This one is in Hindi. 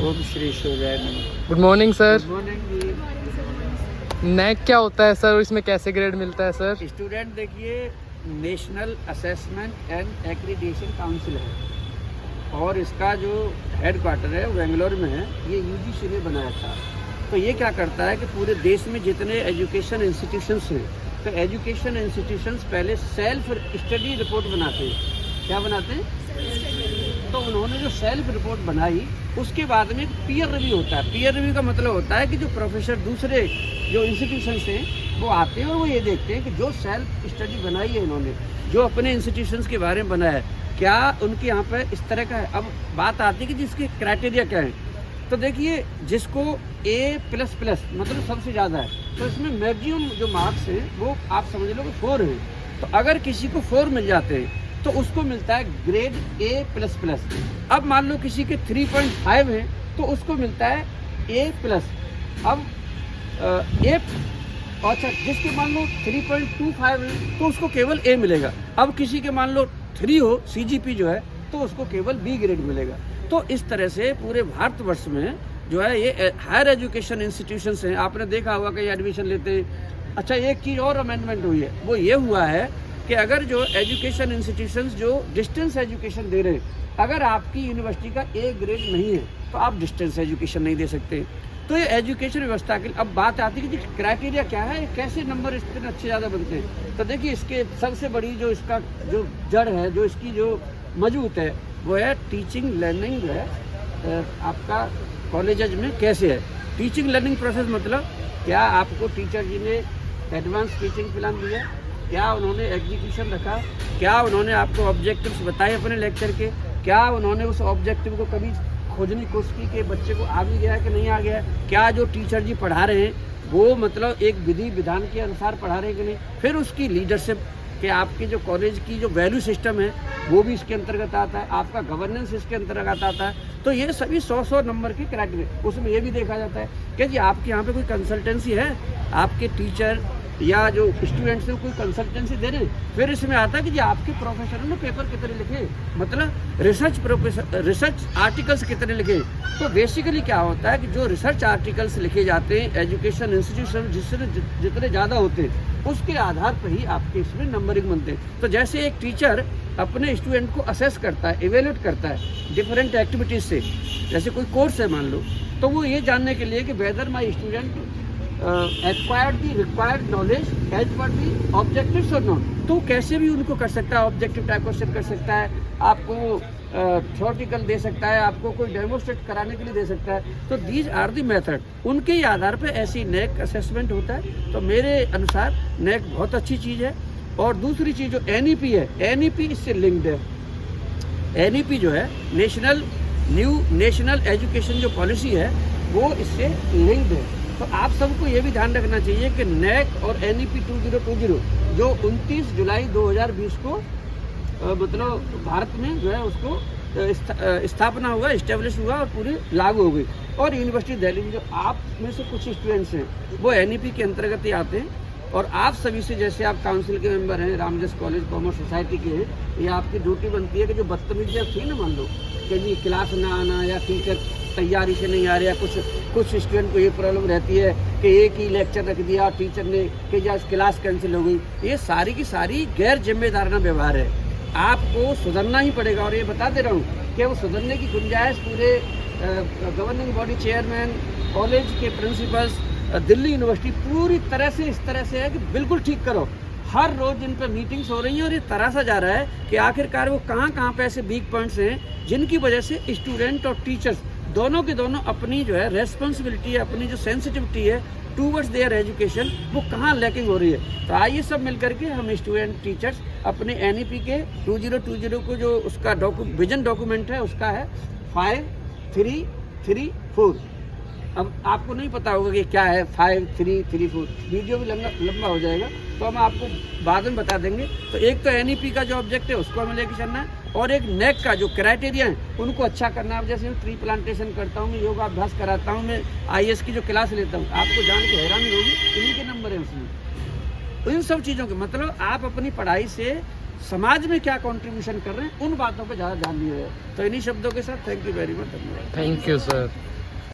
ओम श्री सूर्याय नमः। Good morning sir. Good morning जी। नैक क्या होता है सर और इसमें कैसे ग्रेड मिलता है सर? स्टूडेंट देखिए, national assessment and accreditation council है और इसका जो हेड क्वार्टर है वो बेंगलोर में है। ये यूजीसी ने बनाया था। तो ये क्या करता है कि पूरे देश में जितने एजुकेशन इंस्टीट्यूशंस हैं, तो एजुकेशन इंस्टीट्यूशंस पहले सेल्फ स्टडी रिपोर्ट बनाते हैं। क्या बनाते हैं? तो उन्होंने जो सेल्फ रिपोर्ट बनाई, उसके बाद में पीयर रिव्यू होता है। पीयर रिव्यू का मतलब होता है कि जो प्रोफेसर दूसरे जो इंस्टीट्यूशंस हैं वो आते हैं और वो ये देखते हैं कि जो सेल्फ स्टडी बनाई है इन्होंने, जो अपने इंस्टीट्यूशंस के बारे में बनाया है, क्या उनके यहाँ पे इस तरह का है। अब बात आती है कि जिसके क्राइटेरिया क्या है। तो देखिए, जिसको A++ मतलब सबसे ज़्यादा है, तो इसमें मैक्सिमम जो मार्क्स हैं वो आप समझ लो कि 4 हैं। तो अगर किसी को 4 मिल जाते हैं तो उसको मिलता है ग्रेड A++। अब मान लो किसी के 3.5 है तो उसको मिलता है A+। अब अच्छा, जिसके मान लो 3.25 है तो उसको केवल A मिलेगा। अब किसी के मान लो 3 हो CGP जो है, तो उसको केवल B ग्रेड मिलेगा। तो इस तरह से पूरे भारतवर्ष में जो है ये हायर एजुकेशन इंस्टीट्यूशंस हैं। आपने देखा होगा कि एडमिशन लेते हैं। अच्छा, एक चीज़ और अमेंडमेंट हुई है, वो ये हुआ है कि अगर जो एजुकेशन इंस्टीट्यूशंस जो डिस्टेंस एजुकेशन दे रहे हैं, अगर आपकी यूनिवर्सिटी का A ग्रेड नहीं है तो आप डिस्टेंस एजुकेशन नहीं दे सकते। तो ये एजुकेशन व्यवस्था के लिए अब बात आती है कि क्राइटेरिया क्या है, कैसे नंबर इतने अच्छे ज़्यादा बनते हैं। तो देखिए, इसके सबसे बड़ी जो इसका जो जड़ है, जो इसकी जो मजबूत है, वो है टीचिंग लर्निंग जो है आपका कॉलेजेज में कैसे है। टीचिंग लर्निंग प्रोसेस मतलब क्या आपको टीचर जी ने एडवांस टीचिंग प्लान दिया, क्या उन्होंने एग्जीक्यूशन रखा, क्या उन्होंने आपको ऑब्जेक्टिव्स बताए अपने लेक्चर के, क्या उन्होंने उस ऑब्जेक्टिव को कभी खोजने की कोशिश की कि बच्चे को आ भी गया है कि नहीं आ गया है, क्या जो टीचर जी पढ़ा रहे हैं वो मतलब एक विधि विधान के अनुसार पढ़ा रहे हैं कि नहीं, फिर उसकी लीडरशिप कि आपके जो कॉलेज की जो वैल्यू सिस्टम है वो भी इसके अंतर्गत आता है, आपका गवर्नेंस इसके अंतर्गत आता है। तो ये सभी 100 नंबर के क्राइटेरिया, उसमें ये भी देखा जाता है कि जी आपके यहाँ पे कोई कंसल्टेंसी है, आपके टीचर या जो स्टूडेंट्स हैं कोई कंसल्टेंसी दे रहे हैं। फिर इसमें आता है कि जी आपके प्रोफेसर ने पेपर कितने लिखे, मतलब रिसर्च आर्टिकल्स कितने लिखे। तो बेसिकली क्या होता है कि जो रिसर्च आर्टिकल्स लिखे जाते हैं एजुकेशन इंस्टीट्यूशन जिससे जितने ज़्यादा होते हैं, उसके आधार पर ही आपके इसमें नंबरिंग बनते हैं। तो जैसे एक टीचर अपने स्टूडेंट को असेस करता है, इवेल्यूएट करता है डिफरेंट एक्टिविटीज़ से, जैसे कोई कोर्स है मान लो, तो वो ये जानने के लिए कि whether my student acquired the required knowledge as per the objectives और नॉट, तो कैसे भी उनको कर सकता है। ऑब्जेक्टिव टाइप क्वेश्चन कर सकता है, आपको थ्योरेटिकल दे सकता है, आपको कोई डेमोस्ट्रेट कराने के लिए दे सकता है। तो दीज आर दी मेथड, उनके ही आधार पर ऐसी नैक असेसमेंट होता है। तो मेरे अनुसार नैक बहुत अच्छी चीज़ है। और दूसरी चीज़ जो NEP है, NEP इससे लिंक्ड है। NEP जो है नेशनल एजुकेशन जो पॉलिसी है वो इससे लिंक्ड है। तो आप सबको ये भी ध्यान रखना चाहिए कि नैक और NEP 2020 जो 29 जुलाई 2020 को मतलब भारत में जो है उसको स्थापना हुआ, इस्टेब्लिश हुआ और पूरी लागू हो गई। और यूनिवर्सिटी दिल्ली में जो आप में से कुछ स्टूडेंट्स हैं वो NEP के अंतर्गत ही आते हैं। और आप सभी से, जैसे आप काउंसिल के मेंबर हैं, रामजस कॉलेज कॉमर्स सोसाइटी के हैं, ये आपकी ड्यूटी बनती है कि जो बदतमीजियाँ थी ना, मान लो कि जी क्लास ना आना या टीचर तैयारी से नहीं आ रहा, कुछ स्टूडेंट को ये प्रॉब्लम रहती है कि एक ही लेक्चर रख दिया टीचर ने कि या क्लास कैंसिल हो गई, ये सारी की सारी गैर जिम्मेदाराना व्यवहार है। आपको सुधरना ही पड़ेगा। और ये बता दे रहा हूँ कि वो सुधरने की गुंजाइश पूरे गवर्निंग बॉडी चेयरमैन, कॉलेज के प्रिंसिपल्स, दिल्ली यूनिवर्सिटी पूरी तरह से इस तरह से है कि बिल्कुल ठीक करो। हर रोज इन पर मीटिंग्स हो रही हैं और ये तरासा जा रहा है कि आखिरकार वो कहाँ पे ऐसे वीक पॉइंट्स हैं जिनकी वजह से स्टूडेंट और टीचर्स दोनों के दोनों अपनी जो है रेस्पॉन्सिबिलिटी है, अपनी जो सेंसिटिविटी है टूवर्ड्स देयर एजुकेशन, वो कहाँ लैकिंग हो रही है। तो आइए सब मिल करके हम स्टूडेंट टीचर्स अपने NEP के 2020 को जो उसका विजन डॉक्यूमेंट है उसका है 5334। अब आपको नहीं पता होगा कि क्या है 5334, वीडियो भी लंबा हो जाएगा तो हम आपको बाद में बता देंगे। तो एक तो NEP का जो ऑब्जेक्ट है उसको हमें लेके चलना है, और एक नैक का जो क्राइटेरिया है उनको अच्छा करना है। जैसे मैं ट्री प्लांटेशन करता हूँ, मैं योगाभ्यास कराता हूँ, मैं IAS की जो क्लास लेता हूँ, आपको जान के हैरानी होगी, इन्हीं के नंबर है उसमें। तो इन सब चीज़ों के मतलब आप अपनी पढ़ाई से समाज में क्या कंट्रीब्यूशन कर रहे हैं, उन बातों पे ज़्यादा ध्यान दिया जाए। तो इन्हीं शब्दों के साथ थैंक यू वेरी मच, धन्यवाद। Thank you sir.